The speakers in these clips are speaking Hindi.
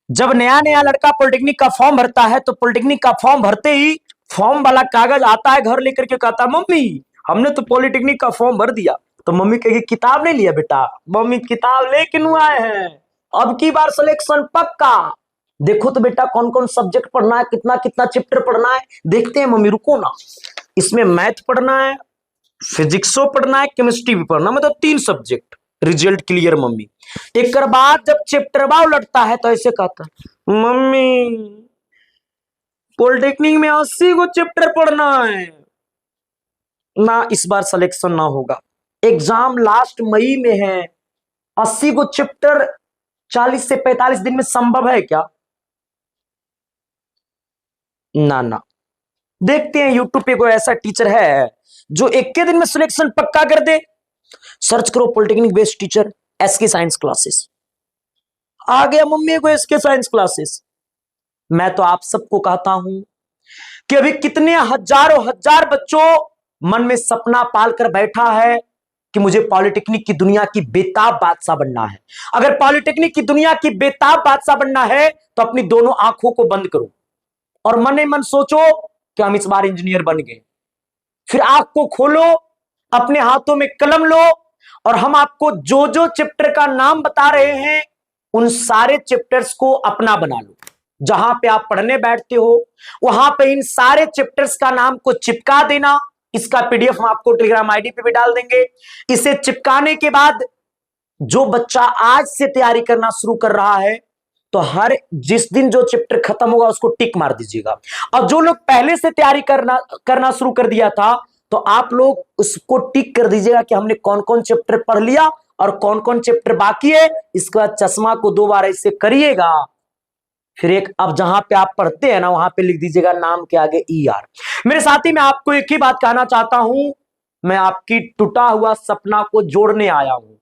जब नया नया लड़का पॉलिटेक्निक का फॉर्म भरता है तो पॉलिटेक्निक का फॉर्म भरते ही फॉर्म वाला कागज आता है घर लेकर के, कहता मम्मी हमने तो पॉलिटेक्निक का फॉर्म भर दिया। तो मम्मी कहेगी किताब नहीं लिया बेटा? मम्मी किताब लेके क्यों आए हैं, अब की बार सिलेक्शन पक्का। देखो तो बेटा कौन कौन सब्जेक्ट पढ़ना है, कितना कितना चैप्टर पढ़ना है, देखते हैं मम्मी रुको ना। इसमें मैथ पढ़ना है, फिजिक्सो पढ़ना है, केमिस्ट्री भी पढ़ना, मतलब 3 सब्जेक्ट। Result clear mummy. एक बाद जब चैप्टर बाव लटता है तो ऐसे कहता मम्मी पॉलिटेक्निक में 80 को चैप्टर पढ़ना है ना, इस बार सिलेक्शन ना होगा। एग्जाम लास्ट मई में है, 80 को चैप्टर 40 से 45 दिन में संभव है क्या? ना ना। देखते हैं यूट्यूब पे कोई ऐसा टीचर है जो एक के दिन में सिलेक्शन पक्का कर दे। सर्च करो polytechnic based teacher SK science classes, आ गया मम्मी को एसके साइंस क्लासेस। मैं तो आप सबको कहता हूं कि अभी कितने हजारों हजार बच्चों मन में सपना पालकर बैठा है कि मुझे पॉलिटेक्निक की दुनिया की बेताब बादशाह बनना है। अगर पॉलिटेक्निक की दुनिया की बेताब बादशाह बनना है तो अपनी दोनों आंखों को बंद करो और मन ही मन सोचो कि हम इस बार इंजीनियर बन गए। फिर आंख को खोलो, अपने हाथों में कलम लो और हम आपको जो जो चैप्टर का नाम बता रहे हैं उन सारे चैप्टर्स को अपना बना लो। जहां पे आप पढ़ने बैठते हो वहां पे इन सारे चैप्टर्स का नाम को चिपका देना। इसका पीडीएफ हम आपको टेलीग्राम आईडी पे भी डाल देंगे। इसे चिपकाने के बाद जो बच्चा आज से तैयारी करना शुरू कर रहा है तो हर जिस दिन जो चैप्टर खत्म होगा उसको टिक मार दीजिएगा। और जो लोग पहले से तैयारी करना शुरू कर दिया था तो आप लोग उसको टिक कर दीजिएगा कि हमने कौन कौन चैप्टर पढ़ लिया और कौन कौन चैप्टर बाकी है। इसके बाद चश्मा को 2 बार ऐसे करिएगा, फिर एक अब जहां पे आप पढ़ते हैं ना वहां पे लिख दीजिएगा नाम के आगे ER। मेरे साथी मैं आपको एक ही बात कहना चाहता हूं, मैं आपकी टूटा हुआ सपना को जोड़ने आया हूं,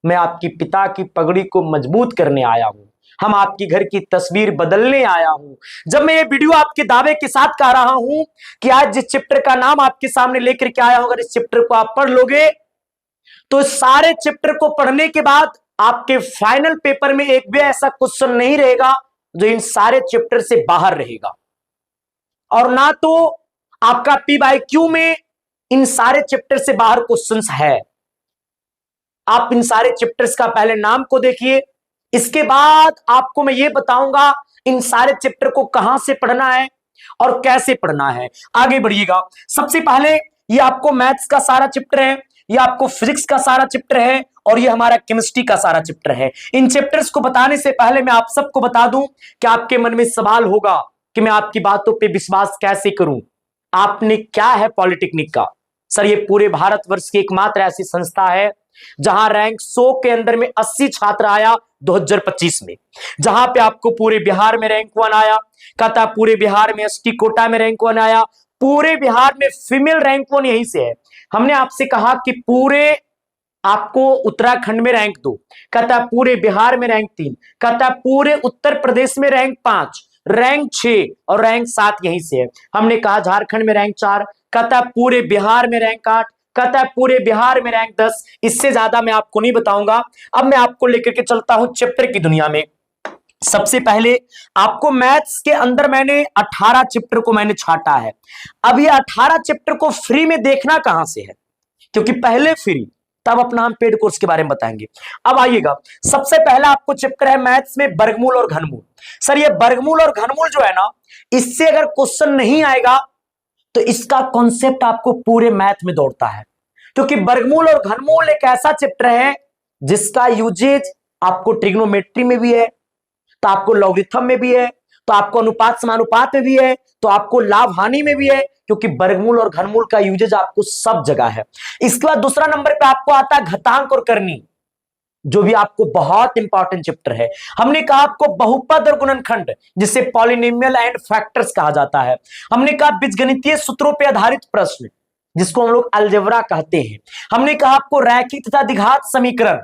मैं आपकी पिता की पगड़ी को मजबूत करने आया हूं, हम आपकी घर की तस्वीर बदलने आया हूं। जब मैं ये वीडियो आपके दावे के साथ कह रहा हूं कि आज जिस चैप्टर का नाम आपके सामने लेकर के आया हूं अगर इस चैप्टर को आप पढ़ लोगे तो सारे चैप्टर को पढ़ने के बाद आपके फाइनल पेपर में एक भी ऐसा क्वेश्चन नहीं रहेगा जो इन सारे चैप्टर से बाहर रहेगा। और ना तो आपका PYQ में इन सारे चैप्टर से बाहर क्वेश्चंस है। आप इन सारे चैप्टर्स का पहले नाम को देखिए, इसके बाद आपको मैं ये बताऊंगा इन सारे चैप्टर को कहां से पढ़ना है और कैसे पढ़ना है। आगे बढ़िएगा। सबसे पहले ये आपको मैथ्स का सारा चैप्टर है, ये आपको फिजिक्स का सारा चैप्टर है और ये हमारा केमिस्ट्री का सारा चैप्टर है। इन चैप्टर्स को बताने से पहले मैं आप सबको बता दूं कि आपके मन में सवाल होगा कि मैं आपकी बातों पे विश्वास कैसे करूं। आपने क्या है पॉलिटेक्निक का? सर ये पूरे भारतवर्ष की एकमात्र ऐसी संस्था है जहां रैंक 100 के अंदर में 80 छात्र आया 2025 में, जहां पे आपको पूरे बिहार में रैंक 1 आया, कहता पूरे बिहार में ST कोटा में रैंक 1 आया, पूरे बिहार में फीमेल रैंक 1 यहीं से है। हमने आपसे कहा कि पूरे आपको उत्तराखंड में रैंक 2, कहता पूरे बिहार में रैंक 3, कहता पूरे उत्तर प्रदेश में रैंक 5, रैंक 6 और रैंक 7 यहीं से है। हमने कहा झारखंड में रैंक 4, कहता पूरे बिहार में रैंक 8, कहता है पूरे बिहार में रैंक 10। इससे ज्यादा मैं आपको नहीं बताऊंगा। अब मैं आपको लेकर के चलता हूं चैप्टर की दुनिया में। सबसे पहले आपको मैथ्स के अंदर मैंने 18 चैप्टर को मैंने छाटा है। अब ये 18 चैप्टर को फ्री में देखना कहां से है, क्योंकि पहले फ्री तब अपना हम पेड कोर्स के बारे में बताएंगे। अब आइएगा, सबसे पहला आपको चैप्टर है मैथ्स में वर्गमूल और घनमूल। सर ये वर्गमूल और घनमूल जो है ना, इससे अगर क्वेश्चन नहीं आएगा तो इसका कॉन्सेप्ट आपको पूरे मैथ में दौड़ता है, क्योंकि वर्गमूल और घनमूल एक ऐसा चैप्टर है जिसका यूजेज आपको ट्रिग्नोमेट्री में भी है, तो आपको लॉगरिथम में भी है, तो आपको अनुपात समानुपात में भी है, तो आपको लाभ हानि में भी है, क्योंकि वर्गमूल और घनमूल का यूजेज आपको सब जगह है। इसके बाद दूसरा नंबर पे आपको आता है घातांक और करनी, जो भी आपको बहुत इंपॉर्टेंट चैप्टर है। हमने कहा आपको बहुपद और गुणनखंड जिसे पॉलिनोमियल एंड फैक्टर्स कहा जाता है। हमने कहा बीजगणितीय सूत्रों पर आधारित प्रश्न जिसको हम लोग अलजेब्रा कहते हैं। हमने कहा आपको रैखिक तथा द्विघात समीकरण।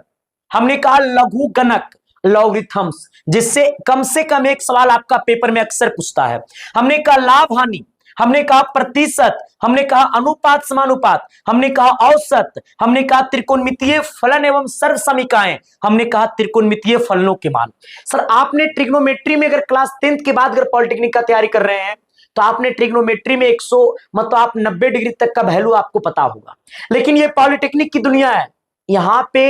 हमने कहा लघु गणक लॉगरिथम्स, जिससे कम से कम एक सवाल आपका पेपर में अक्सर पूछता है। हमने कहा लाभ हानि, हमने कहा प्रतिशत, हमने कहा अनुपात समानुपात, हमने कहा औसत, हमने कहा त्रिकोणमितीय फलन एवं सर्वसमीकाएं, हमने कहा त्रिकोणमितीय फलनों के मान। सर आपने ट्रिग्नोमेट्री में अगर क्लास 10th के बाद अगर पॉलिटेक्निक का तैयारी कर रहे हैं तो आपने ट्रिग्नोमेट्री में 100 मतलब आप 90 डिग्री तक का वैल्यू आपको पता होगा। लेकिन ये पॉलिटेक्निक की दुनिया है, यहां पे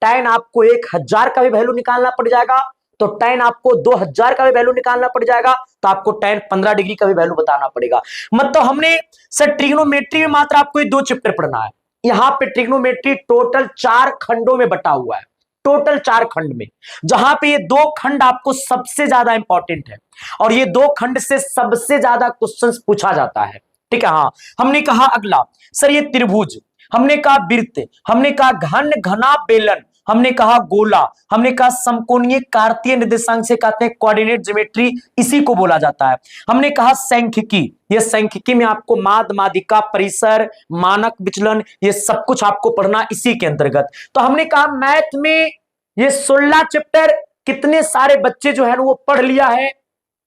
tan आपको 1000 का भी वैल्यू निकालना पड़ जाएगा, तो tan आपको 2000 का भी वैल्यू निकालना पड़ जाएगा, तो आपको tan 15 डिग्री का भी वैल्यू बताना पड़ेगा। मतलब हमने सर ट्रिग्नोमेट्री में मात्र आपको ये 2 चैप्टर पढ़ना है। यहां पे ट्रिग्नोमेट्री टोटल 4 खंडों में बटा हुआ है, टोटल 4 खंड में, जहां पे ये 2 खंड आपको सबसे ज्यादा इंपॉर्टेंट है और ये 2 खंड से सबसे ज्यादा क्वेश्चंस पूछा जाता है। ठीक है, हाँ। हमने कहा अगला सर ये त्रिभुज, हमने कहा वृत्त, हमने कहा घन घना बेलन, हमने कहा गोला, हमने कहा समकोणीय कार्तीय निर्देशांक से कहते हैं कोऑर्डिनेट ज्योमेट्री, इसी को बोला जाता है। हमने कहा सांख्यिकी, ये सांख्यिकी में आपको माद मादिका परिसर मानक विचलन ये सब कुछ आपको पढ़ना इसी के अंतर्गत। तो हमने कहा मैथ में ये 16 चैप्टर कितने सारे बच्चे जो है वो पढ़ लिया है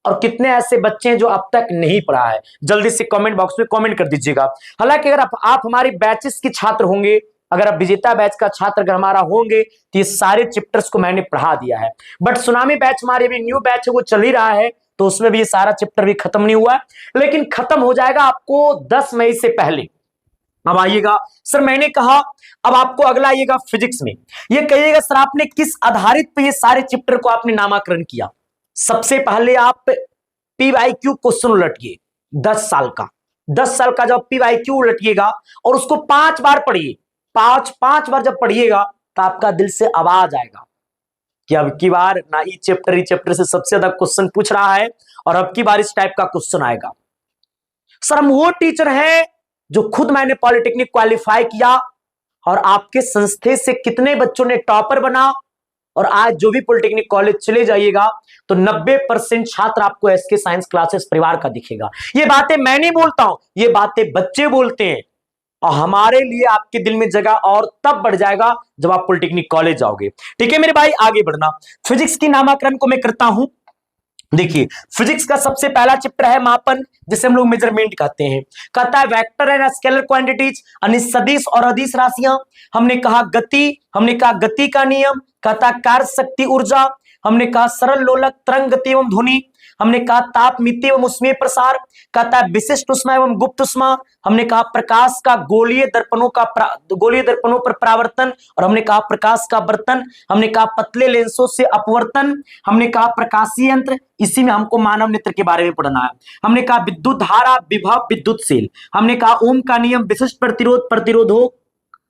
और कितने ऐसे बच्चे हैं जो अब तक नहीं पढ़ा है, जल्दी से कमेंट बॉक्स में कमेंट कर दीजिएगा। हालांकि अगर आप हमारी बैचेस के छात्र होंगे, अगर आप विजेता बैच का छात्र अगर हमारा होंगे तो ये सारे चैप्टर्स को मैंने पढ़ा दिया है। बट सुनामी बैच हमारे अभी न्यू बैच है वो चल ही रहा है, तो उसमें भी ये सारा चैप्टर भी खत्म नहीं हुआ है, लेकिन खत्म हो जाएगा आपको 10 मई से पहले। अब आइएगा सर, मैंने कहा अब आपको अगला आइएगा फिजिक्स में, ये कहिएगा सर आपने किस आधारित पे ये सारे चैप्टर को आपने नामाकरण किया। सबसे पहले आप PYQ क्वेश्चन उलटिए 10 साल का, 10 साल का जब PYQ उलटिएगा और उसको 5 बार पढ़िए, 5 बार जब पढ़िएगा तो आपका दिल से आवाज आएगा कि अब की बार ना ई चैप्टर से सबसे ज्यादा क्वेश्चन पूछ रहा है और अब की बार इस टाइप का क्वेश्चन आएगा। सर हम वो टीचर हैं जो खुद मैंने पॉलिटेक्निक क्वालिफाई किया और आपके संस्थे से कितने बच्चों ने टॉपर बना, और आज जो भी पॉलिटेक्निक कॉलेज चले जाइएगा तो 90% छात्र आपको एसके साइंस क्लासेस परिवार का दिखेगा। ये बातें मैं नहीं बोलता हूं, ये बातें बच्चे बोलते हैं, और हमारे लिए आपके दिल में जगह और तब बढ़ जाएगा जब आप पॉलिटेक्निक कॉलेज जाओगे। ठीक है मेरे भाई, आगे बढ़ना। फिजिक्स की नामाकरण को मैं करता हूं। देखिए फिजिक्स का सबसे पहला चैप्टर है मापन, जिसे हम लोग मेजरमेंट कहते हैं। कहता है वेक्टर एंड स्केलर क्वांटिटीज, यानी सदिश और अदिश राशियां। हमने कहा गति, हमने कहा गति का नियम। कहता कार्य शक्ति ऊर्जा, हमने कहा सरल लोलक तरंग गति एवं ध्वनि। हमने कहा ताप मिति एवं उष्मीय प्रसार। कहता है विशिष्ट उष्मा एवं गुप्त उष्मा। हमने कहा प्रकाश का गोलीय दर्पणों पर परावर्तन, और हमने कहा प्रकाश का वर्तन। हमने कहा पतले लेंसों से अपवर्तन। हमने कहा प्रकाशीय यंत्र, इसी में हमको मानव नेत्र के बारे में पढ़ना है। हमने कहा विद्युत धारा विभव विद्युतशील। हमने कहा ओम का नियम, विशिष्ट प्रतिरोध प्रतिरोधक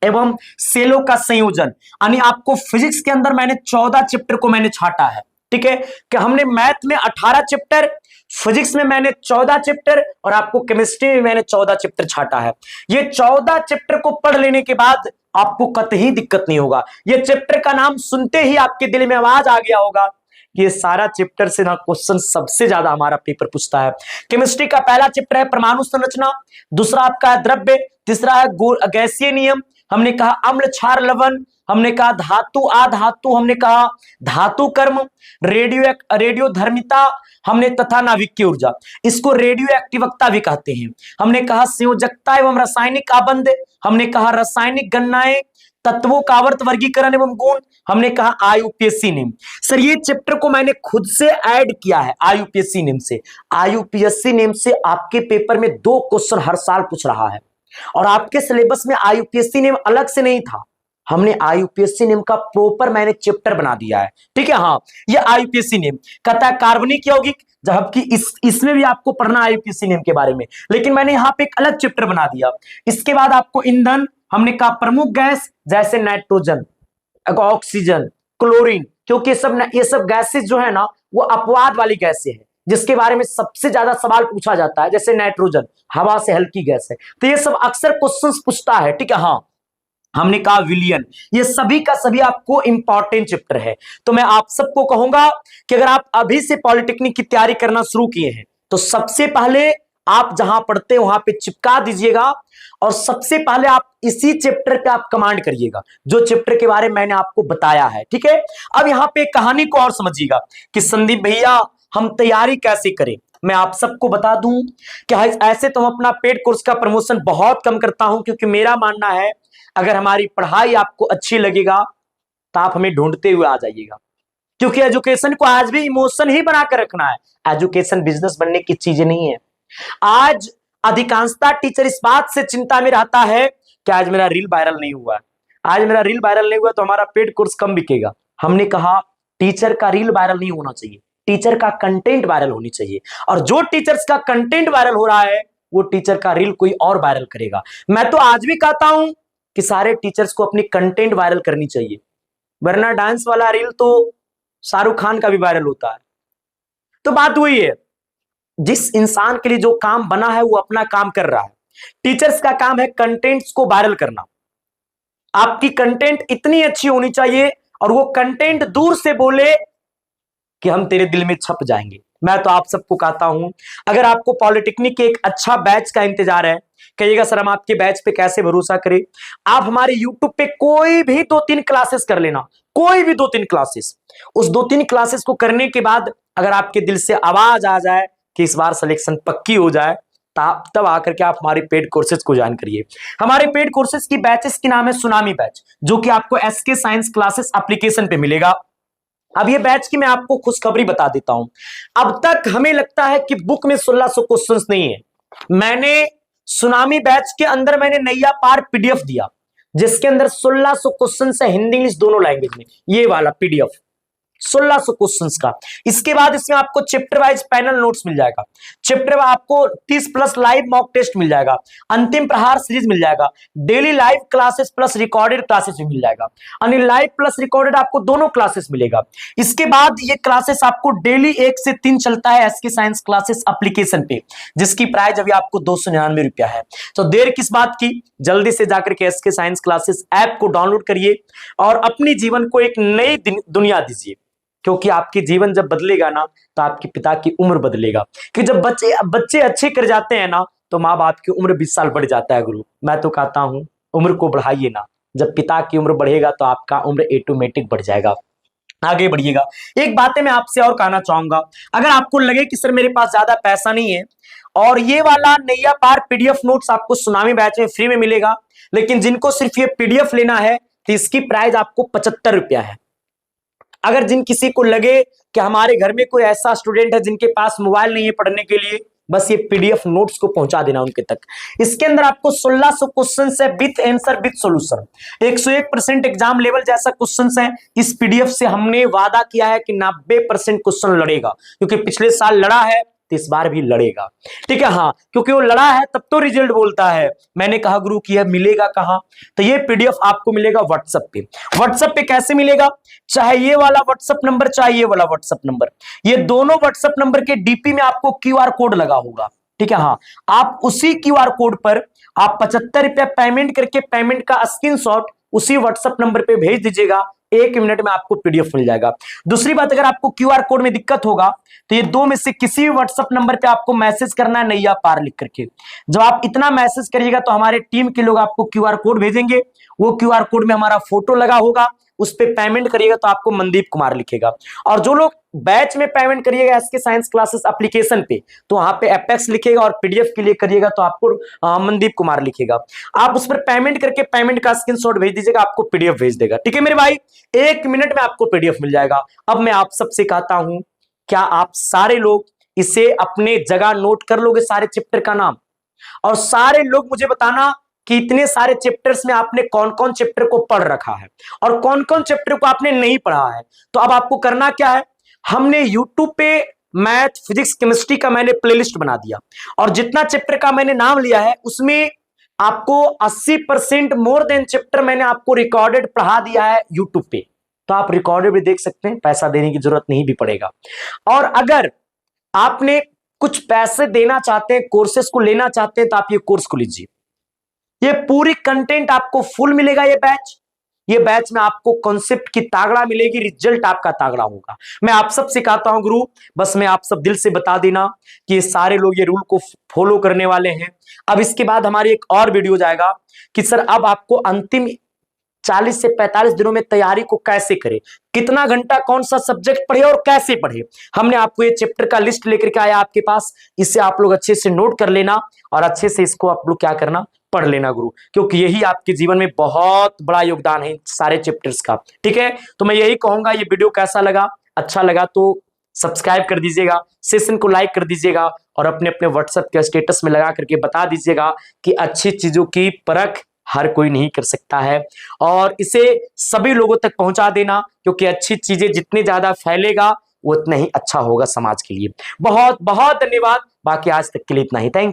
एवं सेलों का संयोजन। यानी आपको फिजिक्स के अंदर मैंने 14 चैप्टर को मैंने छाटा है। ठीक है कि हमने मैथ में 18 चैप्टर, फिजिक्स में मैंने 14 चैप्टर और आपको केमिस्ट्री में मैंने 14 चैप्टर छाटा है। ये 14 चैप्टर को पढ़ लेने के बाद आपको कतई दिक्कत नहीं होगा। ये चैप्टर का नाम सुनते ही आपके दिल में आवाज आ गया होगा कि ये सारा चैप्टर से ना क्वेश्चन सबसे ज्यादा हमारा पेपर पूछता है। केमिस्ट्री का पहला चैप्टर है परमाणु संरचना, दूसरा आपका है द्रव्य, तीसरा है गैसीय नियम। हमने कहा अम्ल क्षार लवण। हमने कहा धातु आधातु। हमने कहा धातु कर्म, रेडियो धर्मिता, हमने तथा नाभिकीय ऊर्जा, इसको रेडियो एक्टिवता भी कहते हैं। हमने कहा संयोजकता एवं रासायनिक आबंध। हमने कहा रासायनिक गणनाएं, तत्वों का आवर्त वर्गीकरण एवं गुण। हमने कहा आईयूपीएससी नेम। सर ये चैप्टर को मैंने खुद से ऐड किया है आईयूपीएससी नेम से। आईयूपीएससी नेम से आपके पेपर में 2 क्वेश्चन हर साल पूछ रहा है, और आपके सिलेबस में आईयूपीएससी नेम अलग से नहीं था। हमने आईयूपीएससी नेम का प्रॉपर मैंने चैप्टर बना दिया है। ठीक है, हाँ ये आईयूपीएससी नेम कहता है कार्बनिक यौगिक, जबकि इसमें भी आपको पढ़ना आईयूपीएससी नेम के बारे में, लेकिन मैंने यहाँ पे एक अलग चैप्टर बना दिया। इसके बाद आपको ईंधन, हमने कहा प्रमुख गैस जैसे नाइट्रोजन, ऑक्सीजन, क्लोरीन, क्योंकि ये सब गैसेस जो है ना वो अपवाद वाली गैसें हैं जिसके बारे में सबसे ज्यादा सवाल पूछा जाता है। जैसे नाइट्रोजन हवा से हल्की गैस है, तो ये सब अक्सर क्वेश्चंस पूछता है। ठीक है, हाँ हमने कहा विलियन, ये सभी का सभी आपको इंपॉर्टेंट चैप्टर है। तो मैं आप सबको कहूंगा कि अगर आप अभी से पॉलिटेक्निक की तैयारी करना शुरू किए हैं तो सबसे पहले आप जहां पढ़ते हैं वहां पे चिपका दीजिएगा, और सबसे पहले आप इसी चैप्टर पे आप कमांड करिएगा जो चैप्टर के बारे में मैंने आपको बताया है। ठीक है, अब यहाँ पे कहानी को और समझिएगा कि संदीप भैया हम तैयारी कैसे करें। मैं आप सबको बता दूं कि ऐसे तो हम अपना पेड कोर्स का प्रमोशन बहुत कम करता हूं, क्योंकि मेरा मानना है अगर हमारी पढ़ाई आपको अच्छी लगेगा तो आप हमें ढूंढते हुए आ जाइएगा, क्योंकि एजुकेशन को आज भी इमोशन ही बनाकर रखना है। एजुकेशन बिजनेस बनने की चीज नहीं है। आज अधिकांशता टीचर इस बात से चिंता में रहता है कि आज मेरा रील वायरल नहीं हुआ है, आज मेरा रील वायरल नहीं हुआ तो हमारा पेड कोर्स कम बिकेगा। हमने कहा टीचर का रील वायरल नहीं होना चाहिए, टीचर का कंटेंट वायरल होनी चाहिए, और जो टीचर्स का कंटेंट वायरल हो रहा है वो टीचर का रील कोई और वायरल करेगा। मैं तो आज भी कहता हूं कि सारे टीचर्स को अपनी कंटेंट वायरल करनी चाहिए, वरना डांस वाला रील तो शाहरुख खान का भी वायरल होता है। तो बात वही है, जिस इंसान के लिए जो काम बना है वो अपना काम कर रहा है। टीचर्स का काम है कंटेंट्स को वायरल करना। आपकी कंटेंट इतनी अच्छी होनी चाहिए और वो कंटेंट दूर से बोले कि हम तेरे दिल में छप जाएंगे। मैं तो आप सबको कहता हूं, अगर आपको पॉलिटेक्निक के एक अच्छा बैच का इंतजार है, कहिएगा सर हम आपके बैच पे कैसे भरोसा करें। आप हमारे यूट्यूब पे कोई भी 2-3 क्लासेस कर लेना, कोई भी 2-3 क्लासेस। उस 2-3 क्लासेस को करने के बाद अगर आपके दिल से आवाज आ जाए कि इस बार सिलेक्शन पक्की हो जाए, तब आकर के आप हमारे पेड कोर्सेज को ज्वाइन करिए। हमारे पेड कोर्सेज की बैचेस की नाम है सुनामी बैच, जो कि आपको एसके साइंस क्लासेस एप्लीकेशन पे मिलेगा। अब ये बैच की मैं आपको खुशखबरी बता देता हूं। अब तक हमें लगता है कि बुक में 1600 क्वेश्चंस नहीं है। मैंने सुनामी बैच के अंदर मैंने नैया पार पीडीएफ दिया, जिसके अंदर 1600 क्वेश्चंस है, हिंदी इंग्लिश दोनों लैंग्वेज में। ये वाला पीडीएफ 1600 क्वेश्चंस का। इसके बाद इसमें आपको चैप्टर वाइज पैनल नोट्स मिल जाएगा, चैप्टर आपको 30+ लाइव मॉक टेस्ट मिल जाएगा, अंतिम प्रहार सीरीज मिल जाएगा, daily live classes plus recorded classes भी मिल जाएगा, यानी लाइव प्लस रिकॉर्डेड आपको दोनों क्लासेस मिलेगा। इसके बाद ये क्लासेस आपको डेली 1 से 3 चलता है एसके साइंस क्लासेस एप्लीकेशन पे, जिसकी प्राइस अभी आपको 299 रुपया है। तो देर किस बात की, जल्दी से जाकर के एसके साइंस क्लासेस ऐप को डाउनलोड करिए और अपनी जीवन को एक नई दुनिया दीजिए, क्योंकि आपकी जीवन जब बदलेगा ना तो आपके पिता की उम्र बदलेगा। कि जब बच्चे अच्छे कर जाते हैं ना तो माँ बाप की उम्र 20 साल बढ़ जाता है। गुरु मैं तो कहता हूं उम्र को बढ़ाइए ना, जब पिता की उम्र बढ़ेगा तो आपका उम्र ऑटोमेटिक बढ़ जाएगा। आगे बढ़िएगा। एक बात मैं आपसे और कहना चाहूंगा, अगर आपको लगे कि सर मेरे पास ज्यादा पैसा नहीं है और ये वाला नैया पार पीडीएफ नोट्स आपको सुनामी बैच में फ्री में मिलेगा, लेकिन जिनको सिर्फ ये पीडीएफ लेना है तो इसकी प्राइस आपको 75 रुपया है। अगर जिन किसी को लगे कि हमारे घर में कोई ऐसा स्टूडेंट है जिनके पास मोबाइल नहीं है पढ़ने के लिए, बस ये पीडीएफ नोट्स को पहुंचा देना उनके तक। इसके अंदर आपको 1600 क्वेश्चन है with answer with solution, 101% exam level जैसा क्वेश्चन है। इस पीडीएफ से हमने वादा किया है कि 90% क्वेश्चन लड़ेगा, क्योंकि पिछले साल लड़ा है तो इस बार भी लड़ेगा। ठीक है, हाँ, क्योंकि वो लड़ा है तब तो रिजल्ट बोलता है। मैंने कहा गुरु कि यह मिलेगा कहां, तो ये पीडीएफ आपको मिलेगा व्हाट्सएप पे। व्हाट्सएप पे कैसे मिलेगा, चाहे ये वाला व्हाट्सएप नंबर चाहे ये वाला व्हाट्सएप नंबर, ये दोनों व्हाट्सएप नंबर के डीपी में आपको क्यूआर कोड लगा होगा। ठीक है, हाँ, आप उसी क्यूआर कोड पर आप 75 रुपया पेमेंट करके पेमेंट का स्क्रीनशॉट उसी व्हाट्सएप नंबर पे भेज दीजिएगा, 1 मिनट में आपको पीडीएफ मिल जाएगा। दूसरी बात, अगर आपको क्यूआर कोड में दिक्कत होगा तो ये 2 में से किसी भी व्हाट्सएप नंबर पे आपको मैसेज करना है नैया पार लिख करके। जब आप इतना मैसेज करिएगा तो हमारे टीम के लोग आपको क्यूआर कोड भेजेंगे, वो क्यूआर कोड में हमारा फोटो लगा होगा, उस पे पेमेंट करिएगा तो आपको मनदीप कुमार लिखेगा। और जो लोग बैच में पेमेंट करिएगा एसके साइंस क्लासेस एप्लीकेशन पे, तो वहां पे एपेक्स लिखेगा और पीडीएफ के लिए करिएगा तो आपको मनदीप कुमार लिखेगा। आप उस पर पेमेंट करके पेमेंट का स्क्रीनशॉट भेज दीजिएगा, आपको पीडीएफ भेज देगा। ठीक है मेरे भाई, 1 मिनट में आपको पीडीएफ मिल जाएगा। अब मैं आप सबसे कहता हूं, क्या आप सारे लोग इसे अपने जगह नोट कर लोगे, सारे चैप्टर का नाम, और सारे लोग मुझे बताना कि इतने सारे चैप्टर्स में आपने कौन कौन चैप्टर को पढ़ रखा है और कौन कौन चैप्टर को आपने नहीं पढ़ा है। तो अब आपको करना क्या है, हमने यूट्यूब पे मैथ फिजिक्स केमिस्ट्री का मैंने प्लेलिस्ट बना दिया और जितना चैप्टर का मैंने नाम लिया है उसमें आपको 80% मोर देन चैप्टर मैंने आपको रिकॉर्डेड पढ़ा दिया है यूट्यूब पे। तो आप रिकॉर्डेड भी देख सकते हैं, पैसा देने की जरूरत नहीं भी पड़ेगा। और अगर आपने कुछ पैसे देना चाहते हैं, कोर्सेस को लेना चाहते हैं, तो आप ये कोर्स को लीजिए। ये पूरी कंटेंट आपको फुल मिलेगा। ये बैच में आपको कॉन्सेप्ट की तागड़ा मिलेगी, रिजल्ट आपका तागड़ा होगा। मैं आप सब सिखाता हूं गुरु, बस मैं आप सब दिल से बता देना कि ये सारे लोग ये रूल को फॉलो करने वाले हैं। अब इसके बाद हमारी एक और वीडियो जाएगा कि सर अब आपको अंतिम 40 से 45 दिनों में तैयारी को कैसे करें, कितना घंटा कौन सा सब्जेक्ट पढ़े और कैसे पढ़े। हमने आपको ये चैप्टर का लिस्ट लेकर के आया आपके पास, इससे आप लोग अच्छे से नोट कर लेना और अच्छे से इसको आप लोग क्या करना, पढ़ लेना गुरु, क्योंकि यही आपके जीवन में बहुत बड़ा योगदान है सारे चैप्टर्स का। ठीक है, तो मैं यही कहूंगा, ये वीडियो कैसा लगा, अच्छा लगा तो सब्सक्राइब कर दीजिएगा, सेशन को लाइक कर दीजिएगा और अपने अपने व्हाट्सएप के स्टेटस में लगा करके बता दीजिएगा कि अच्छी चीजों की परख हर कोई नहीं कर सकता है, और इसे सभी लोगों तक पहुंचा देना, क्योंकि अच्छी चीजें जितनी ज्यादा फैलेगा वो उतना ही अच्छा होगा समाज के लिए। बहुत बहुत धन्यवाद, बाकी आज तक के लिए इतना ही, थैंक